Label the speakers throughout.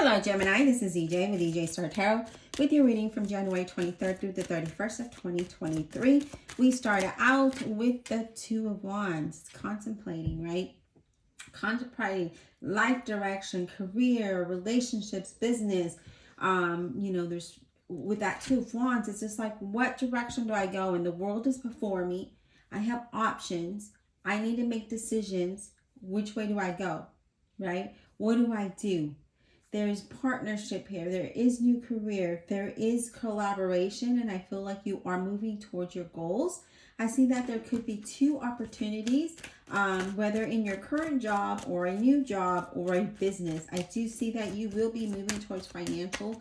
Speaker 1: Hello Gemini, this is EJ with EJ Star Tarot with your reading from January 23rd through the 31st of 2023. We started out with the Two of Wands, contemplating, right? Contemplating life direction, career, relationships, business. There's with that Two of Wands, it's just like, what direction do I go? And the world is before me. I have options. I need to make decisions. Which way do I go? Right? What do I do? There's partnership here. There is new career. There is collaboration. And I feel like you are moving towards your goals. I see that there could be two opportunities, whether in your current job or a new job or a business. I do see that you will be moving towards financial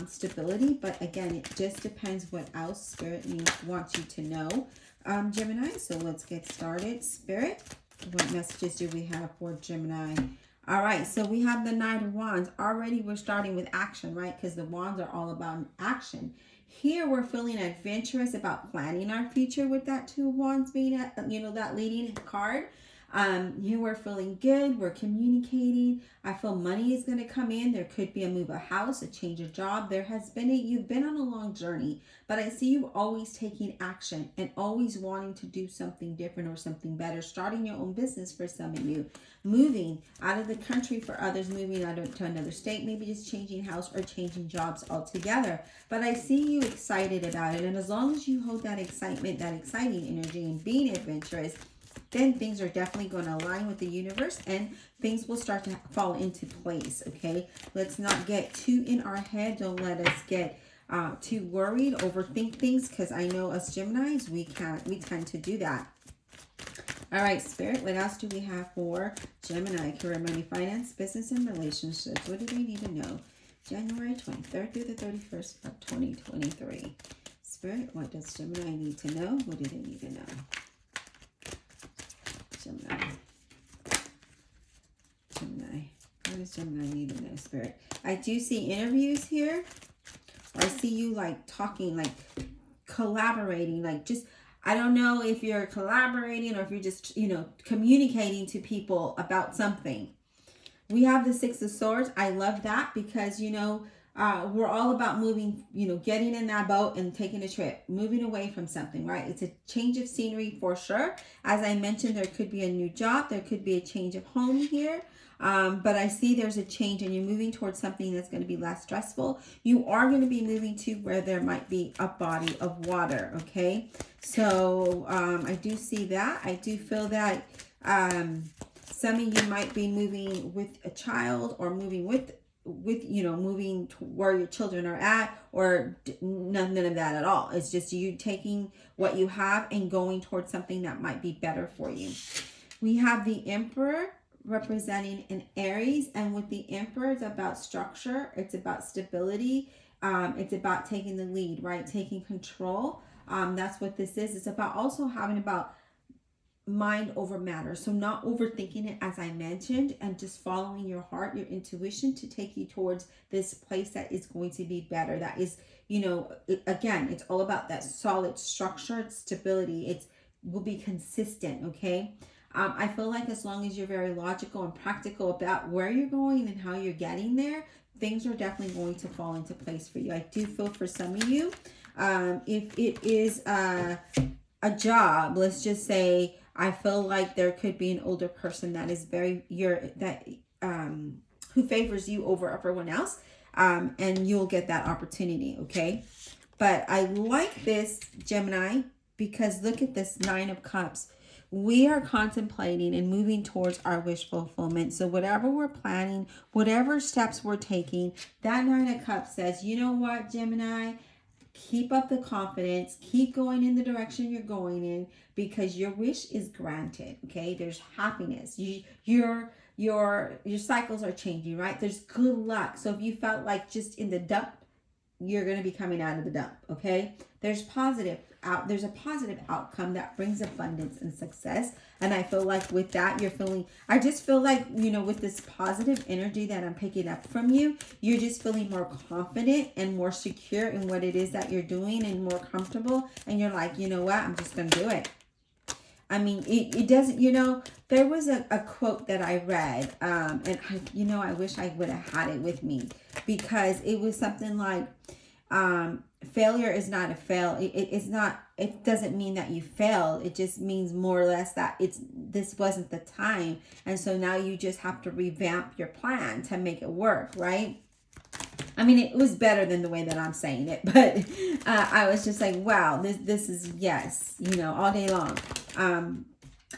Speaker 1: stability. But again, it just depends what else Spirit wants you to know, Gemini. So let's get started. Spirit, what messages do we have for Gemini? All right, so we have the Knight of Wands. Already we're starting with action, right? Because the Wands are all about action. Here we're feeling adventurous about planning our future with that Two of Wands being, that leading card. Here we're feeling good. We're communicating. I feel money is going to come in. There could be a move of house, a change of job. You've been on a long journey, but I see you always taking action and always wanting to do something different or something better. Starting your own business for some of you. Moving out of the country for others, moving out to another state, maybe just changing house or changing jobs altogether. But I see you excited about it. And as long as you hold that excitement, that exciting energy and being adventurous, then things are definitely going to align with the universe and things will start to fall into place, okay? Let's not get too in our head. Don't let us get too worried, overthink things, because I know us Geminis, we tend to do that. All right, Spirit, what else do we have for Gemini? Career, money, finance, business, and relationships. What do they need to know? January 23rd through the 31st of 2023. Spirit, what does Gemini need to know? What do they need to know? Gemini. What does Gemini need to know, Spirit? I do see interviews here. I see you like talking, like collaborating, like just, I don't know if you're collaborating or if you're just, communicating to people about something. We have the Six of Swords. I love that because, we're all about moving, getting in that boat and taking a trip, moving away from something, right? It's a change of scenery for sure. As I mentioned, there could be a new job. There could be a change of home here. But I see there's a change and you're moving towards something that's going to be less stressful. You are going to be moving to where there might be a body of water, okay? So I do see that. I do feel that some of you might be moving with a child or moving moving to where your children are at, or none of that at all. It's just you taking what you have and going towards something that might be better for you. We have the Emperor representing an Aries, and with the Emperor, it's about structure, it's about stability, it's about taking the lead, right? Taking control. That's what this is. It's about also having about mind over matter. So not overthinking it, as I mentioned, and just following your heart, your intuition to take you towards this place that is going to be better. That is, again, it's all about that solid structure, stability. It will be consistent, okay? I feel like as long as you're very logical and practical about where you're going and how you're getting there, things are definitely going to fall into place for you. I do feel for some of you, if it is a job, let's just say, I feel like there could be an older person that is who favors you over everyone else, and you'll get that opportunity, okay? But I like this, Gemini, because look at this Nine of Cups. We are contemplating and moving towards our wish fulfillment. So whatever we're planning, whatever steps we're taking, that Nine of Cups says, you know what, Gemini? Keep up the confidence. Keep going in the direction you're going in, because your wish is granted. Okay, there's happiness. Your cycles are changing, right? There's good luck. So if you felt like just in the dump, you're going to be coming out of the dump. Okay, there's a positive outcome that brings abundance and success. And I feel like with that, I just feel like, with this positive energy that I'm picking up from you, you're just feeling more confident and more secure in what it is that you're doing and more comfortable. And you're like, you know what, I'm just going to do it. I mean, it doesn't, there was a quote that I read, and I wish I would have had it with me, because it was something like, failure is not a fail. It's not, it doesn't mean that you failed. It just means more or less that this wasn't the time. And so now you just have to revamp your plan to make it work, right? I mean, it was better than the way that I'm saying it, but I was just like, wow, this is, yes, all day long.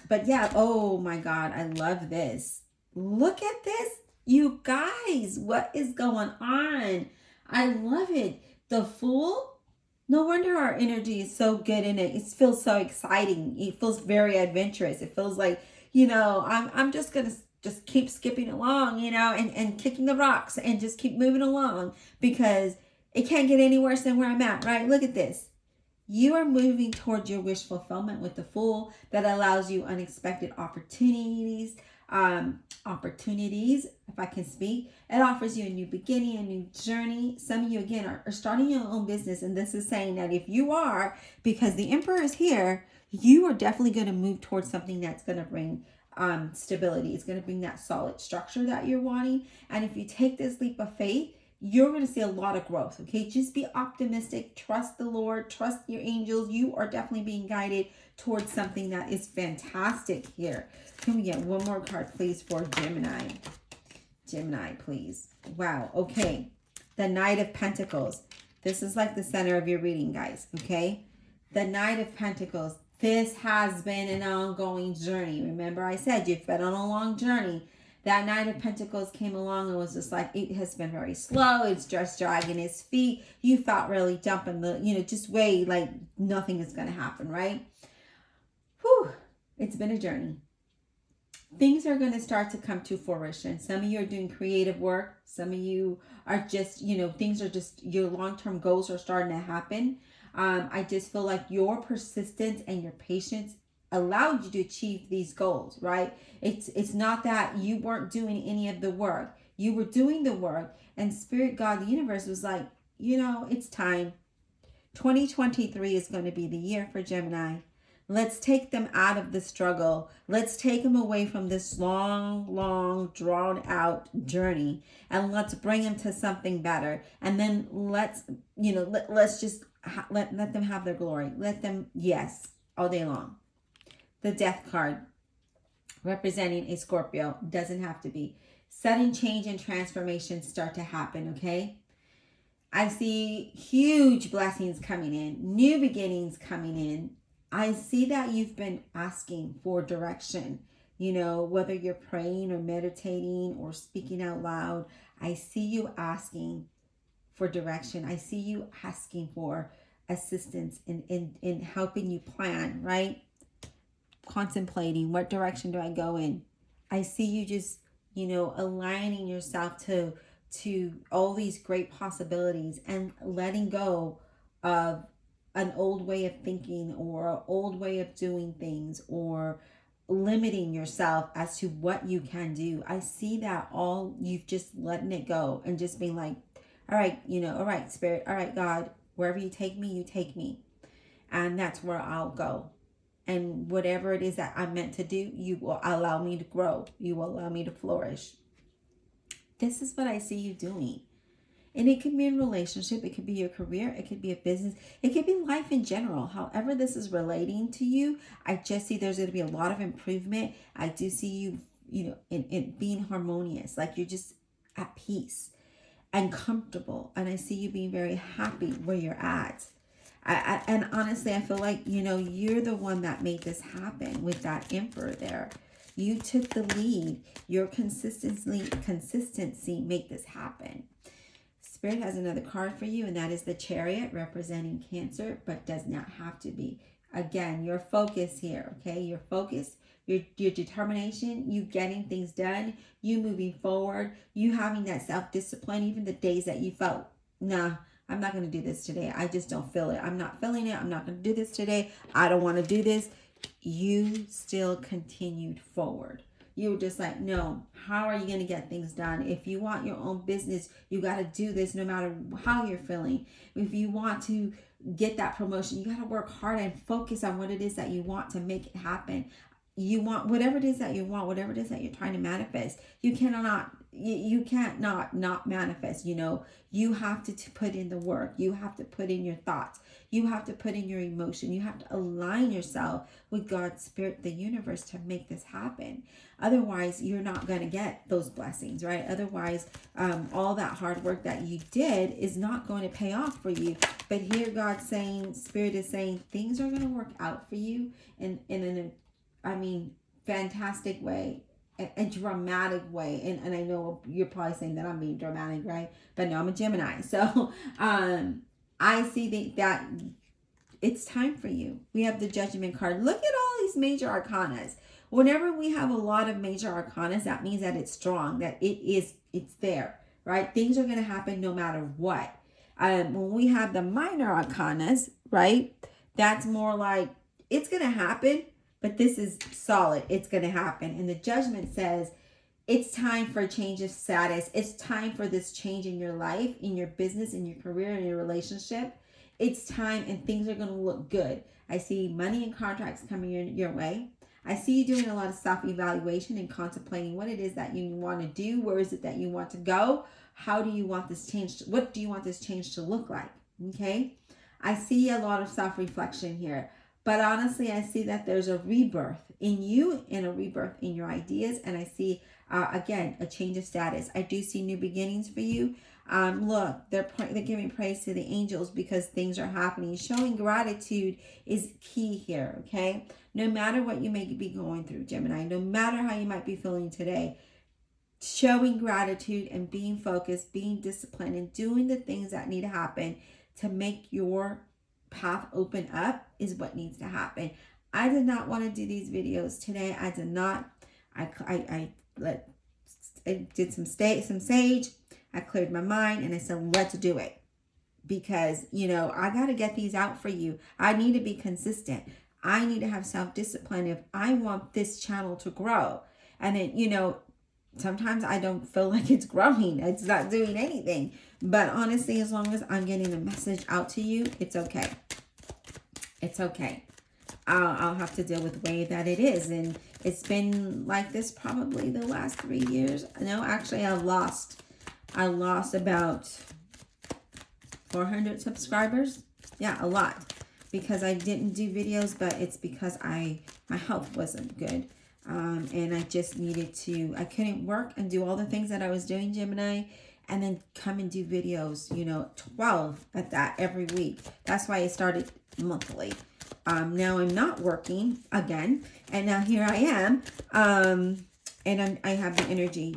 Speaker 1: But yeah, oh my God, I love this. Look at this, you guys, what is going on? I love it. The Fool. No wonder our energy is so good in it. It feels so exciting. It feels very adventurous. It feels like, I'm just going to just keep skipping along, and kicking the rocks and just keep moving along, because it can't get any worse than where I'm at, right? Look at this. You are moving towards your wish fulfillment with the Fool. That allows you unexpected opportunities, if I can speak. It offers you a new beginning, a new journey. Some of you, again, are starting your own business. And this is saying that if you are, because the Emperor is here, you are definitely going to move towards something that's going to bring stability. It's going to bring that solid structure that you're wanting. And if you take this leap of faith, you're going to see a lot of growth. Okay, just be optimistic. Trust the Lord. Trust your angels. You are definitely being guided towards something that is fantastic here. Can we get one more card, please, for Gemini? Gemini, please. Wow. Okay. The Knight of Pentacles. This is like the center of your reading, guys. Okay. The Knight of Pentacles. This has been an ongoing journey. Remember, I said you've been on a long journey. That Knight of Pentacles came along and was just like, it has been very slow. It's just dragging its feet. You felt really jumping just way like nothing is going to happen, right? Whew. It's been a journey. Things are going to start to come to fruition. Some of you are doing creative work. Some of you are just, things are just, your long-term goals are starting to happen. I just feel like your persistence and your patience allowed you to achieve these goals, right? It's not that you weren't doing any of the work. You were doing the work, and Spirit, God, the universe was like, it's time. 2023 is going to be the year for Gemini. Let's take them out of the struggle. Let's take them away from this long, drawn out journey, and let's bring them to something better. And then let's just let them have their glory. Let them, yes, all day long. The Death card, representing a Scorpio, doesn't have to be. Sudden change and transformation start to happen, okay? I see huge blessings coming in, new beginnings coming in. I see that you've been asking for direction, whether you're praying or meditating or speaking out loud. I see you asking for direction. I see you asking for assistance in helping you plan, right? Contemplating, what direction do I go in? I see you just, aligning yourself to all these great possibilities and letting go of an old way of thinking or an old way of doing things, or limiting yourself as to what you can do. I see that all you've just letting it go and just being like, all right, all right, Spirit, all right, God, wherever you take me, you take me. And that's where I'll go. And whatever it is that I'm meant to do, you will allow me to grow. You will allow me to flourish. This is what I see you doing. And it could be in relationship. It could be your career. It could be a business. It could be life in general. However this is relating to you, I just see there's going to be a lot of improvement. I do see you, in being harmonious. Like you're just at peace and comfortable. And I see you being very happy where you're at. And honestly, I feel like, you're the one that made this happen with that Emperor there. You took the lead. Your consistency make this happen. Spirit has another card for you, and that is the Chariot, representing Cancer, but does not have to be. Again, your focus here, okay? Your focus, your determination, you getting things done, you moving forward, you having that self-discipline, even the days that you felt, nah, I'm not going to do this today. I just don't feel it. I'm not feeling it. I'm not going to do this today. I don't want to do this. You still continued forward. You were just like, no, how are you going to get things done? If you want your own business, you got to do this no matter how you're feeling. If you want to get that promotion. You got to work hard and focus on what it is that you want to make it happen. You want whatever it is that you want, whatever it is that you're trying to manifest. You can't not manifest. You have to put in the work. You have to put in your thoughts. You have to put in your emotion. You have to align yourself with God's spirit, the universe, to make this happen. Otherwise, you're not going to get those blessings, right? Otherwise, all that hard work that you did is not going to pay off for you. But here God's saying, Spirit is saying, things are going to work out for you in an fantastic way, a dramatic way. And I know you're probably saying that I'm being dramatic, right? But no, I'm a Gemini. So I see that it's time for you. We have the Judgment card. Look at all these major arcanas. Whenever we have a lot of major arcanas, that means that it's strong, that it's there, right? Things are going to happen no matter what. When we have the minor arcanas, right? That's more like it's going to happen, but this is solid. It's going to happen. And the Judgment says it's time for a change of status. It's time for this change in your life, in your business, in your career, in your relationship. It's time, and things are going to look good. I see money and contracts coming your way. I see you doing a lot of self-evaluation and contemplating what it is that you want to do. Where is it that you want to go? How do you want this change? What do you want this change to look like? Okay. I see a lot of self-reflection here. But honestly, I see that there's a rebirth in you and a rebirth in your ideas. And I see, again, a change of status. I do see new beginnings for you. Look, they're giving praise to the angels because things are happening. Showing gratitude is key here, okay? No matter what you may be going through, Gemini, no matter how you might be feeling today, showing gratitude and being focused, being disciplined, and doing the things that need to happen to make your path open up is what needs to happen. I did not want to do these videos today. I did not. I did some sage. I cleared my mind and I said, let's do it. Because, I got to get these out for you. I need to be consistent. I need to have self-discipline if I want this channel to grow. And then, sometimes I don't feel like it's growing. It's not doing anything. But honestly, as long as I'm getting a message out to you, it's okay. It's okay. I'll have to deal with the way that it is. And it's been like this probably the last 3 years. No, actually, I lost about 400 subscribers. Yeah, a lot. Because I didn't do videos, but it's because my health wasn't good. And I just I couldn't work and do all the things that I was doing, Gemini, and then come and do videos, 12 at that every week. That's why I started monthly. Now I'm not working again, and now here I am. And I have the energy,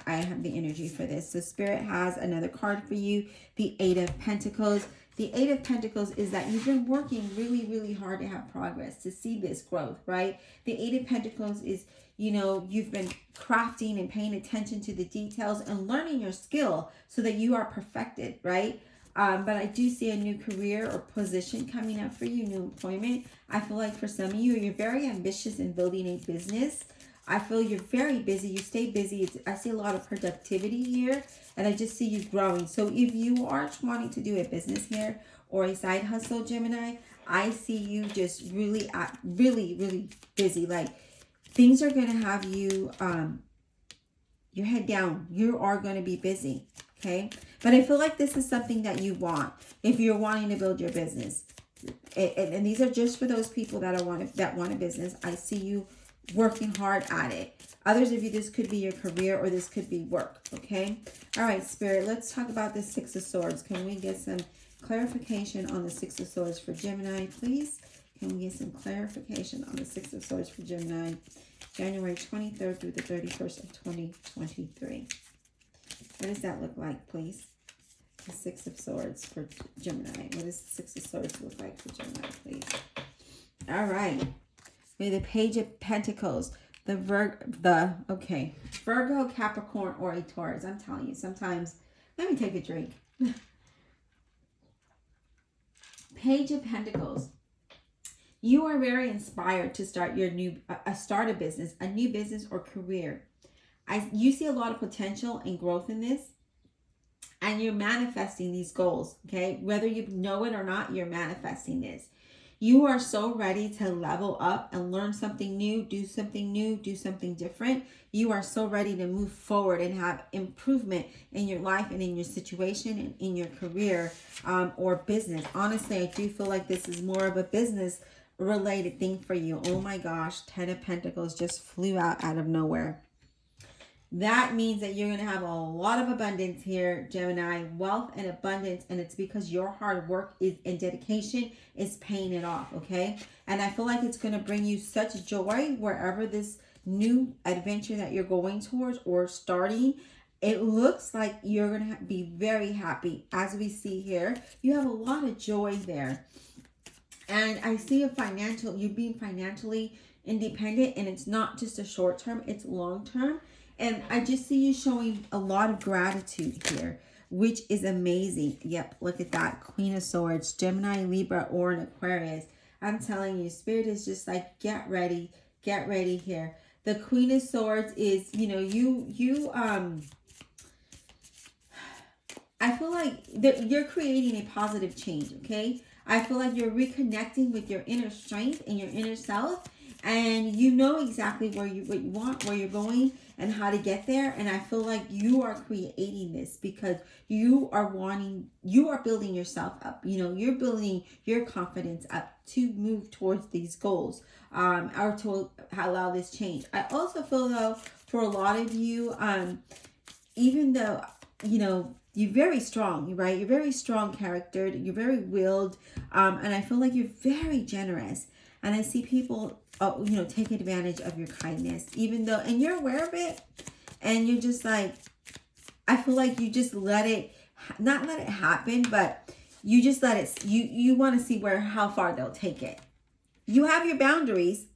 Speaker 1: I have the energy for this. So Spirit has another card for you, the Eight of Pentacles. The Eight of Pentacles is that you've been working really, really hard to have progress, to see this growth, right? The Eight of Pentacles is, you've been crafting and paying attention to the details and learning your skill so that you are perfected, right? But I do see a new career or position coming up for you, new employment. I feel like for some of you, you're very ambitious in building a business. I feel you're very busy. You stay busy. I see a lot of productivity here, and I just see you growing. So if you are wanting to do a business here or a side hustle, Gemini, I see you just really busy. Like things are going to have you, your head down. You are going to be busy, okay? But I feel like this is something that you want if you're wanting to build your business. And these are just for those people that want a business. I see you working hard at it. Others of you, this could be your career or this could be work, okay? All right, Spirit, let's talk about the Six of Swords. Can we get some clarification on the Six of Swords for Gemini, please? Can we get some clarification on the Six of Swords for Gemini, January 23rd through the 31st of 2023? What does that look like, please? The Six of Swords for Gemini. What does the Six of Swords look like for Gemini, please? All right. The Page of Pentacles, Virgo, Capricorn, or a Taurus. I'm telling you, sometimes, let me take a drink. Page of Pentacles. You are very inspired to start your start a business, a new business or career. You see a lot of potential and growth in this. and you're manifesting these goals, okay? Whether you know it or not, you're manifesting this. You are so ready to level up and learn something new, do something different. You are so ready to move forward and have improvement in your life and in your situation and in your career or business. Honestly, I do feel like this is more of a business related thing for you. Oh my gosh, 10 of Pentacles just flew out of nowhere. That means that you're going to have a lot of abundance here, Gemini, wealth and abundance. And it's because your hard work and dedication is paying it off, okay? And I feel like it's going to bring you such joy wherever this new adventure that you're going towards or starting. It looks like you're going to be very happy. As we see here, you have a lot of joy there. And I see you being financially independent, and it's not just a short term, it's long term. And I just see you showing a lot of gratitude here, which is amazing. Yep, look at that. Queen of Swords, Gemini, Libra, or an Aquarius. I'm telling you, Spirit is just like, get ready here. The Queen of Swords is, I feel like you're creating a positive change, okay? I feel like you're reconnecting with your inner strength and your inner self, and you know exactly what you want, where you're going, and how to get there. And I feel like you are creating this because you are building yourself up. You're building your confidence up to move towards these goals, or to allow this change. I also feel though, for a lot of you, even though, you're very strong, right? You're very strong charactered. You're very willed. And I feel like you're very generous. And I see people, take advantage of your kindness, even though, and you're aware of it. And you're just like, I feel like you just not let it happen, but you just let it, you want to see how far they'll take it. You have your boundaries,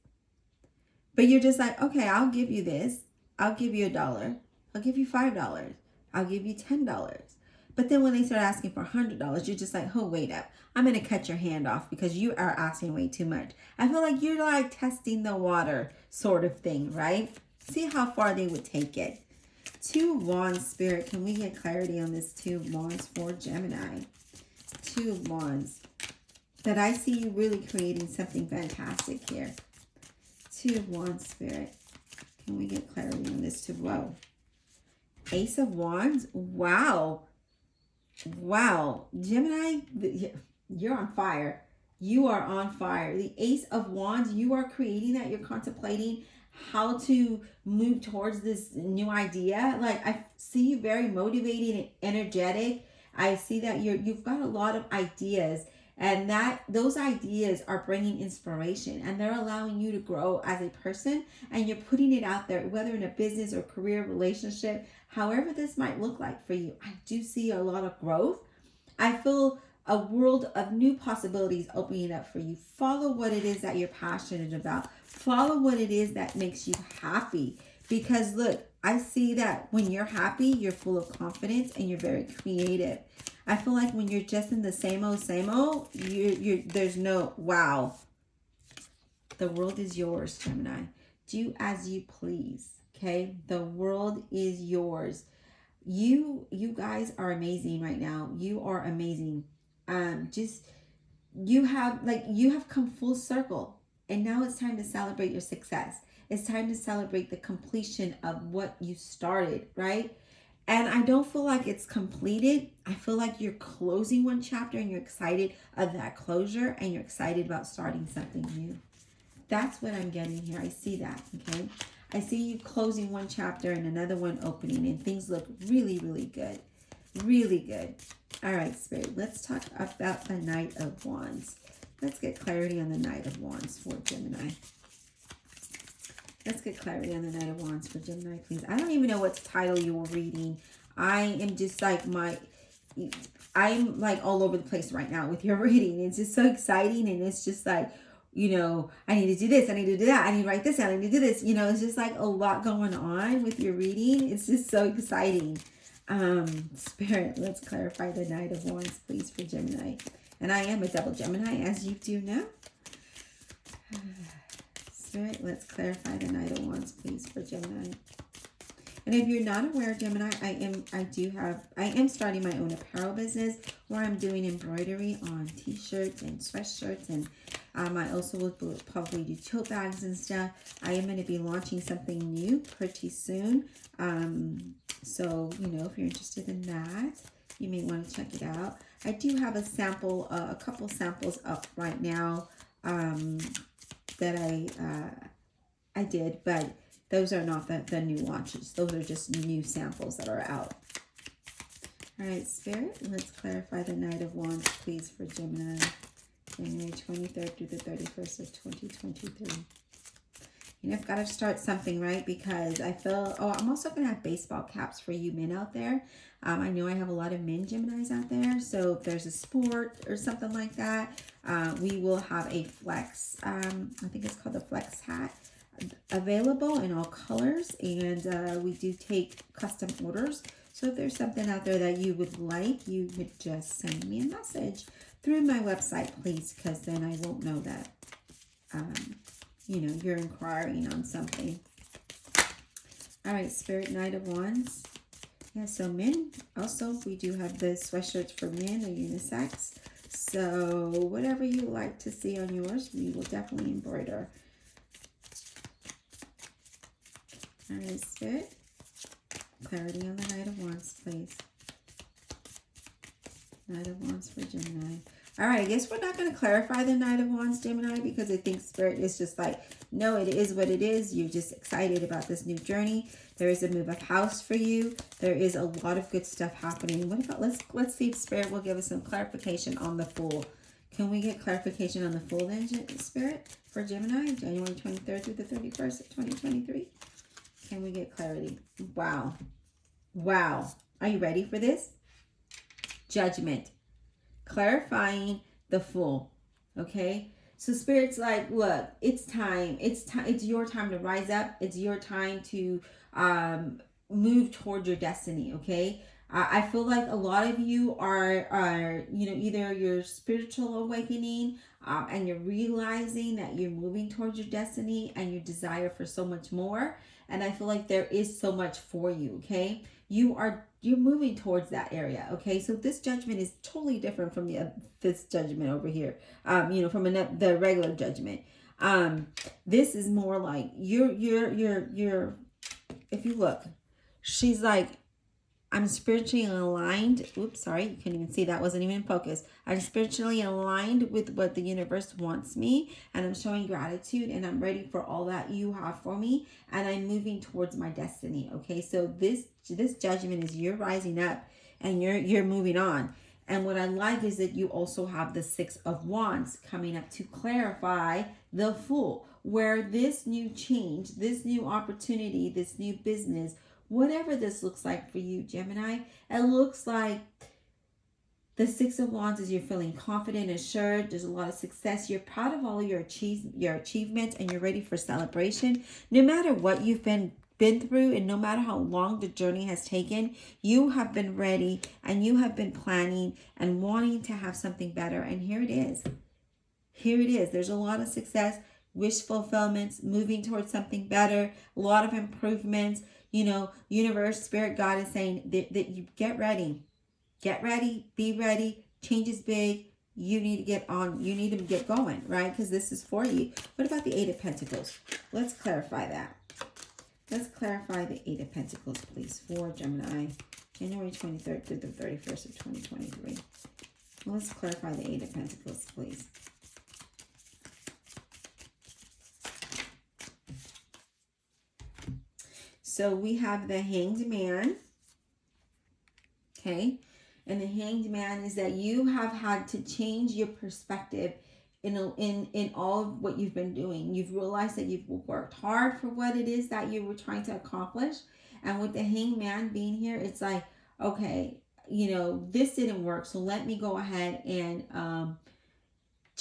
Speaker 1: but you're just like, okay, I'll give you this. I'll give you $1. I'll give you $5. I'll give you $10. But then when they start asking for $100, you're just like, oh, wait up. I'm going to cut your hand off because you are asking way too much. I feel like you're like testing the water sort of thing, right? See how far they would take it. 2 of Wands, Spirit. Can we get clarity on this 2 of Wands for Gemini? 2 of Wands. That I see you really creating something fantastic here. 2 of Wands, Spirit. Can we get clarity on this too? Whoa. Ace of Wands. Wow. Gemini, you're on fire. You are on fire. The Ace of Wands, you are creating that. You're contemplating how to move towards this new idea. Like, I see you very motivated and energetic. I see that you've got a lot of ideas, and those ideas are bringing inspiration, and they're allowing you to grow as a person, and you're putting it out there, whether in a business or career, relationship, however this might look like for you. I do see a lot of growth. I feel a world of new possibilities opening up for you. Follow what it is that you're passionate about. Follow what it is that makes you happy. Because look, I see that when you're happy, you're full of confidence and you're very creative. I feel like when you're just in the same old, there's no wow. The world is yours, Gemini. Do as you please. Okay, the world is yours. You guys are amazing right now. You are amazing. You have come full circle, and now it's time to celebrate your success. It's time to celebrate the completion of what you started, right? And I don't feel like it's completed. I feel like you're closing one chapter and you're excited of that closure, and you're excited about starting something new. That's what I'm getting here. I see that, okay? I see you closing one chapter and another one opening, and things look really, really good. Really good. All right, Spirit, let's talk about the Knight of Wands. Let's get clarity on the Knight of Wands for Gemini. Let's get clarity on the Knight of Wands for Gemini, please. I don't even know what title you were reading. I am just like I'm like all over the place right now with your reading. It's just so exciting, and it's just like, I need to do this, I need to do that, I need to write this, I need to do this. It's just like a lot going on with your reading. It's just so exciting. Spirit, let's clarify the Knight of Wands, please, for Gemini. And I am a double Gemini, as you do know. Spirit, let's clarify the Knight of Wands, please, for Gemini. And if you're not aware, Gemini, I am starting my own apparel business where I'm doing embroidery on t-shirts and sweatshirts, and I also will probably do tote bags and stuff. I am going to be launching something new pretty soon. So, you know, if you're interested in that, you may want to check it out. I do have a sample, a couple samples up right now that I did, but those are not the new launches. Those are just new samples that are out. All right, Spirit, let's clarify the Knight of Wands, please, for Gemini, January 23rd through the 31st of 2023. You know, I've got to start something, right? Because I feel, oh, I'm also going to have baseball caps for you men out there. I know I have a lot of men Geminis out there. So if there's a sport or something like that, we will have a flex, I think it's called the flex hat, available in all colors. And we do take custom orders. So if there's something out there that you would like, you would just send me a message through my website, please, because then I won't know that, you know, you're inquiring on something. All right, Spirit, Knight of Wands. Yeah, so men, also, we do have the sweatshirts for men or unisex. So whatever you like to see on yours, we will definitely embroider. All right, Spirit. Clarity on the Knight of Wands, please. Knight of Wands for Gemini. All right, I guess we're not going to clarify the Knight of Wands, Gemini, because I think Spirit is just like, no, it is what it is. You're just excited about this new journey. There is a move of house for you. There is a lot of good stuff happening. What about, let's see if Spirit will give us some clarification on the Fool. Can we get clarification on the Fool then, Spirit, for Gemini, January 23rd through the 31st of 2023? Can we get clarity? Wow. Wow. Are you ready for this? Judgment. Clarifying the Fool. Okay? So Spirit's like, look, it's time. It's your time to rise up. It's your time to move toward your destiny. Okay? I feel like a lot of you are you know, either your spiritual awakening and you're realizing that you're moving towards your destiny and your desire for so much more. And I feel like there is so much for you. Okay? You're moving towards that area. Okay, so this judgment is totally different from this judgment over here. You know, from the regular judgment. This is more like you're. If you look, she's like, I'm spiritually aligned. Oops, sorry, you couldn't even see that. Wasn't even in focus. I'm spiritually aligned with what the universe wants me, and I'm showing gratitude, and I'm ready for all that you have for me, and I'm moving towards my destiny. Okay, so this judgment is you're rising up, and you're moving on. And what I like is that you also have the Six of Wands coming up to clarify the Fool, where this new change, this new opportunity, this new business, whatever this looks like for you, Gemini, it looks like the Six of Wands is you're feeling confident, assured. There's a lot of success. You're proud of all your achievements, and you're ready for celebration. No matter what you've been through, and no matter how long the journey has taken, you have been ready, and you have been planning and wanting to have something better. And here it is. Here it is. There's a lot of success, wish fulfillments, moving towards something better, a lot of improvements. You know, universe, spirit, God is saying that you get ready, be ready. Change is big. You need to get on. You need to get going, right? Because this is for you. What about the Eight of Pentacles? Let's clarify that. Let's clarify the Eight of Pentacles, please, for Gemini, January 23rd through the 31st of 2023. Let's clarify the Eight of Pentacles, please. So we have the Hanged Man, okay? And the Hanged Man is that you have had to change your perspective in all of what you've been doing. You've realized that you've worked hard for what it is that you were trying to accomplish. And with the Hanged Man being here, it's like, okay, you know, this didn't work, so let me go ahead and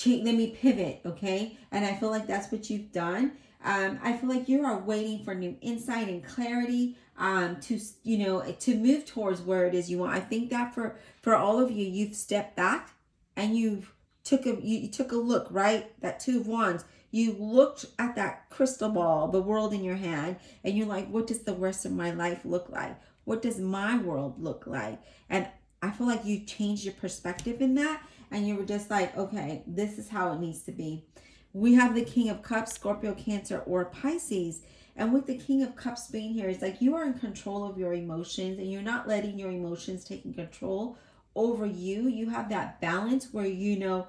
Speaker 1: let me pivot, okay? And I feel like that's what you've done. I feel like you are waiting for new insight and clarity to, you know, to move towards where it is you want. I think that for all of you, you've stepped back and you took a look, right? That Two of Wands. you looked at that crystal ball, the world in your hand, and you're like, what does the rest of my life look like? What does my world look like? And I feel like you changed your perspective in that, and you were just like, okay, this is how it needs to be. We have the King of Cups, Scorpio, Cancer, or Pisces. And with the King of Cups being here, it's like you are in control of your emotions, and you're not letting your emotions taking control over you. You have that balance where, you know,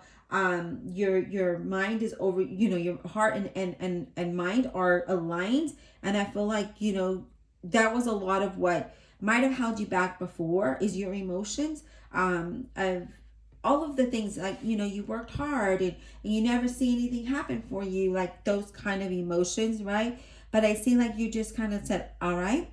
Speaker 1: your mind is over, you know, your heart and mind are aligned. And I feel like, you know, that was a lot of what might have held you back before, is your emotions. Of all of the things, like, you know, you worked hard, and you never see anything happen for you, like those kind of emotions, right? But I see like you just kind of said, all right,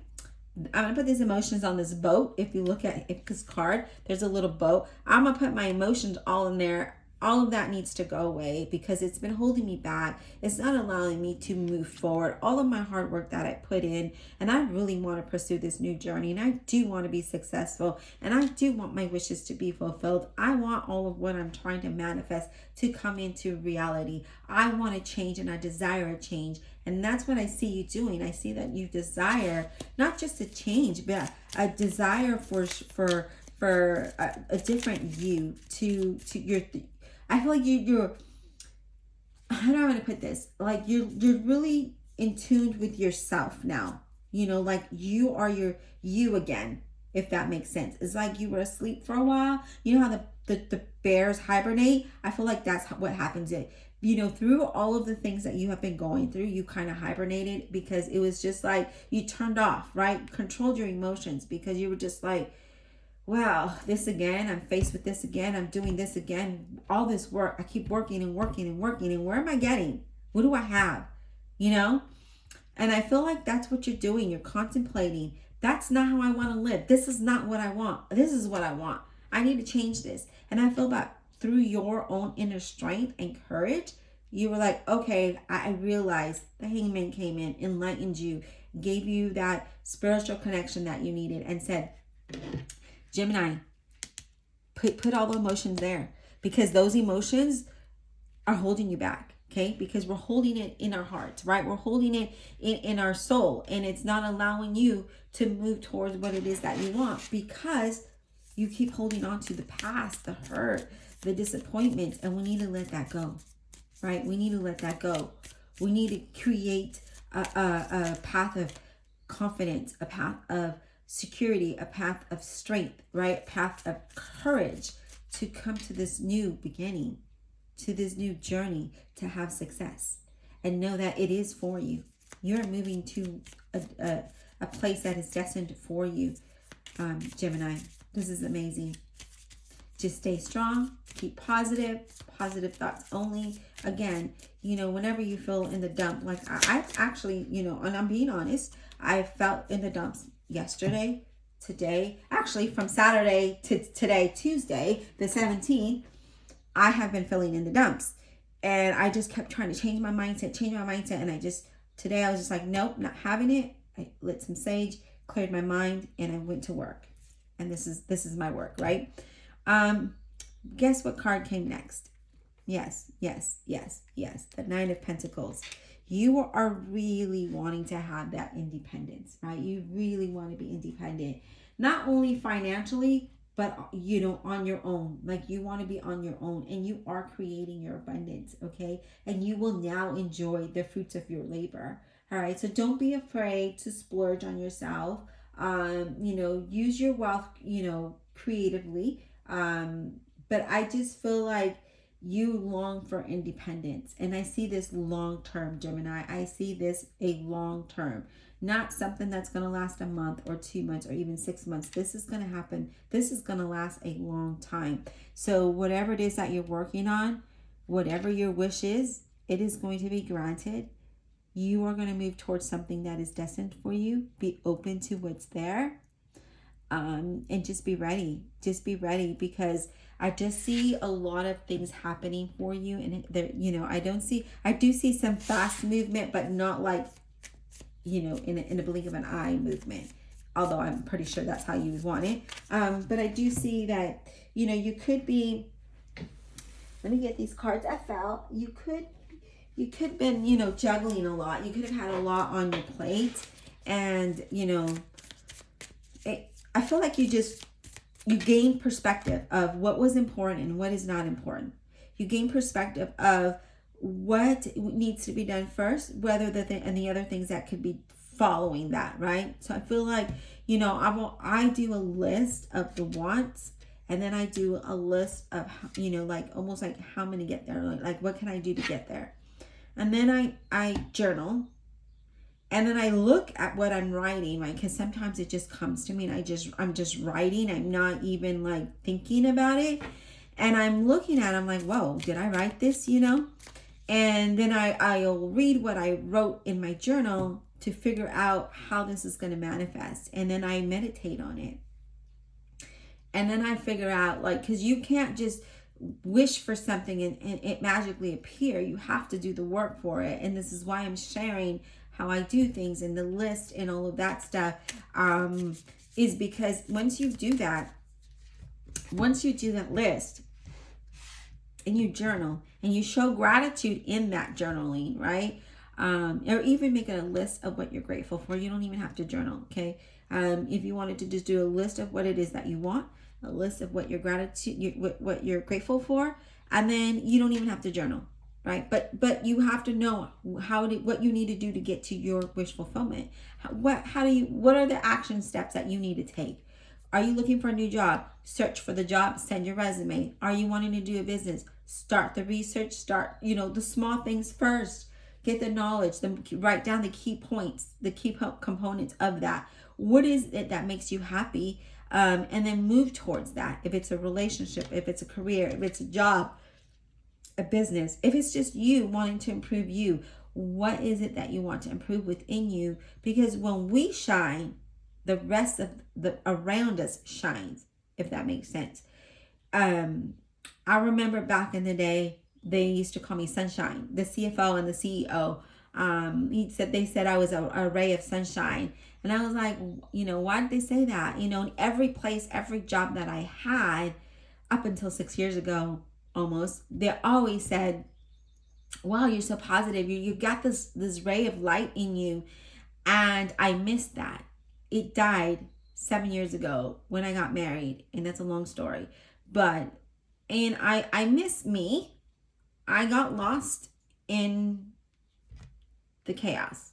Speaker 1: I'm going to put these emotions on this boat. If you look at this card, there's a little boat. I'm going to put my emotions all in there. All of that needs to go away because it's been holding me back. It's not allowing me to move forward. All of my hard work that I put in, and I really want to pursue this new journey, and I do want to be successful, and I do want my wishes to be fulfilled. I want all of what I'm trying to manifest to come into reality. I want to change, and I desire a change. And that's what I see you doing. I see that you desire not just a change, but a desire for a different you to your. I feel like you're. How do I want to put this? Like you're really in tune with yourself now. You know, like you are you again. If that makes sense. It's like you were asleep for a while. You know how the bears hibernate? I feel like that's what happens. You know, through all of the things that you have been going through, you kind of hibernated because it was just like you turned off, right? Controlled your emotions because you were just like, wow, this again, I'm faced with this again, I'm doing this again, all this work, I keep working and working and working, and where am I getting? What do I have? You know? And I feel like that's what you're doing. You're contemplating. That's not how I want to live. This is not what I want. This is what I want. I need to change this. And I feel that through your own inner strength and courage, you were like, okay, I realized the Hangman came in, enlightened you, gave you that spiritual connection that you needed, and said, Gemini, put all the emotions there, because those emotions are holding you back. Okay, because we're holding it in our hearts, right? We're holding it in our soul, and it's not allowing you to move towards what it is that you want because you keep holding on to the past, the hurt, the disappointments, and we need to let that go, right? We need to let that go. We need to create a path of confidence, a path of security, a path of strength, right? A path of courage to come to this new beginning, to this new journey, to have success, and know that it is for you. You're moving to a place that is destined for you, Gemini. This is amazing. Just stay strong, keep positive thoughts only. Again, you know, whenever you feel in the dump, like I actually, you know, and I'm being honest, I felt in the dumps yesterday, today, actually from Saturday to today, Tuesday, the 17th, I have been feeling in the dumps. And I just kept trying to change my mindset. And today I was just like, nope, not having it. I lit some sage, cleared my mind, and I went to work. And this is my work, right? Guess what card came next? Yes. The Nine of Pentacles. You are really wanting to have that independence, right? You really want to be independent, not only financially, but, you know, on your own. Like you want to be on your own, and you are creating your abundance, okay? And you will now enjoy the fruits of your labor. All right. So don't be afraid to splurge on yourself. You know, use your wealth, you know, creatively. But I just feel like you long for independence. And I see this long term, Gemini. I see this a long term. Not something that's going to last a month or 2 months or even 6 months. This is going to happen. This is going to last a long time. So whatever it is that you're working on, whatever your wish is, it is going to be granted. You are going to move towards something that is destined for you. Be open to what's there. And just be ready. Just be ready, because I just see a lot of things happening for you. And there, you know, I do see some fast movement, but not like, you know, in a blink of an eye movement, although I'm pretty sure that's how you would want it. But I do see that, you know, you could be, let me get these cards. I felt you could you could have been, you know, juggling a lot. You could have had a lot on your plate. And, you know, I feel like you gained perspective of what was important and what is not important. You gain perspective of what needs to be done first, whether and the other things that could be following that, right? So I feel like, you know, I do a list of the wants, and then I do a list of, you know, like almost like how I'm gonna get there, like what can I do to get there, and then I journal, and then I look at what I'm writing, right? Because sometimes it just comes to me, and I'm just writing. I'm not even like thinking about it, and I'm looking at it, I'm like, whoa, did I write this? You know. And then I'll read what I wrote in my journal to figure out how this is going to manifest. And then I meditate on it. And then I figure out, like, because you can't just wish for something and it magically appear. You have to do the work for it. And this is why I'm sharing how I do things and the list and all of that stuff, is because once you do that list, and you journal and you show gratitude in that journaling, right? Or even making a list of what you're grateful for. You don't even have to journal, okay? If you wanted to just do a list of what it is that you want, a list of what your gratitude, what you're grateful for, and then you don't even have to journal, right? But you have to know what you need to do to get to your wish fulfillment. What are the action steps that you need to take? Are you looking for a new job? Search for the job, send your resume. Are you wanting to do a business? Start the research, start, you know, the small things first. Get the knowledge, write down the key points, the key components of that. What is it that makes you happy? And then move towards that. If it's a relationship, if it's a career, if it's a job, a business, if it's just you wanting to improve you, what is it that you want to improve within you? Because when we shine, the rest of the around us shines, if that makes sense. I remember back in the day, they used to call me Sunshine, the CFO and the CEO. They said I was a ray of sunshine. And I was like, you know, why did they say that? You know, in every place, every job that I had up until 6 years ago, almost, they always said, wow, you're so positive. You've got this ray of light in you. And I missed that. It died 7 years ago when I got married. And that's a long story. And I miss me. I got lost in the chaos.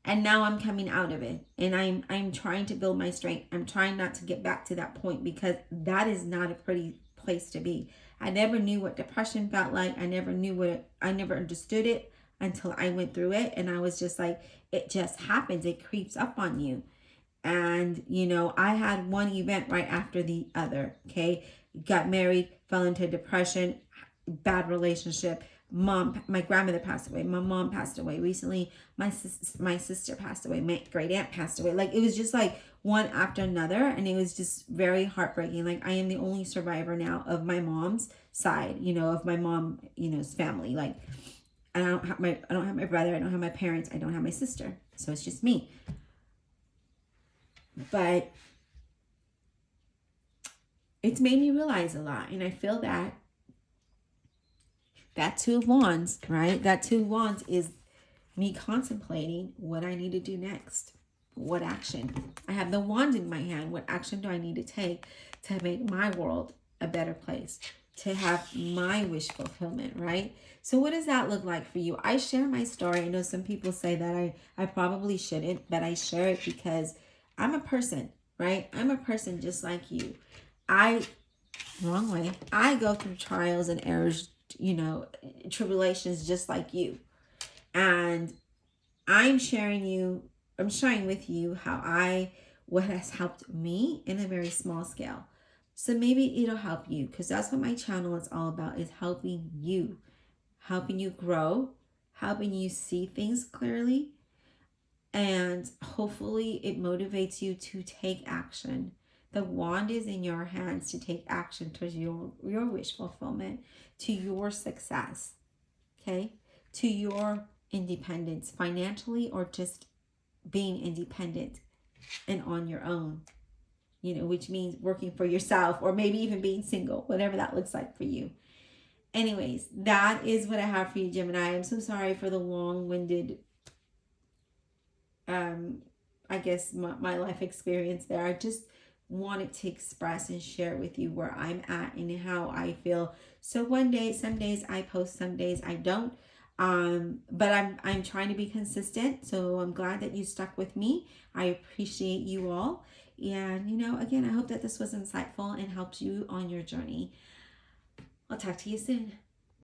Speaker 1: And now I'm coming out of it. And I'm trying to build my strength. I'm trying not to get back to that point, because that is not a pretty place to be. I never knew what depression felt like. I never understood it until I went through it. And I was just like, it just happens. It creeps up on you. And, you know, I had one event right after the other, okay? Got married, fell into depression, bad relationship. My grandmother passed away. My mom passed away recently. My sister passed away. My great aunt passed away. Like, it was just like one after another. And it was just very heartbreaking. Like, I am the only survivor now of my mom's side, you know, of my mom, you know's family. Like, I don't have my brother. I don't have my parents. I don't have my sister. So it's just me. But it's made me realize a lot. And I feel that Two of Wands, right? That Two of Wands is me contemplating what I need to do next. What action? I have the wand in my hand. What action do I need to take to make my world a better place? To have my wish fulfillment, right? So what does that look like for you? I share my story. I know some people say that I probably shouldn't, but I share it because I'm a person, right? I'm a person just like you. Wrong way. I go through trials and errors, you know, tribulations just like you. And I'm sharing with you what has helped me in a very small scale. So maybe it'll help you, because that's what my channel is all about, is helping you grow, helping you see things clearly. And hopefully it motivates you to take action. The wand is in your hands to take action towards your wish fulfillment, to your success, okay? To your independence, financially, or just being independent and on your own, you know, which means working for yourself, or maybe even being single, whatever that looks like for you. anyways, that is what I have for you, Gemini. I'm so sorry for the long-winded, I guess, my life experience there. I just wanted to express and share with you where I'm at and how I feel. So some days I post, some days I don't. But I'm trying to be consistent. So I'm glad that you stuck with me. I appreciate you all. And, again, I hope that this was insightful and helped you on your journey. I'll talk to you soon.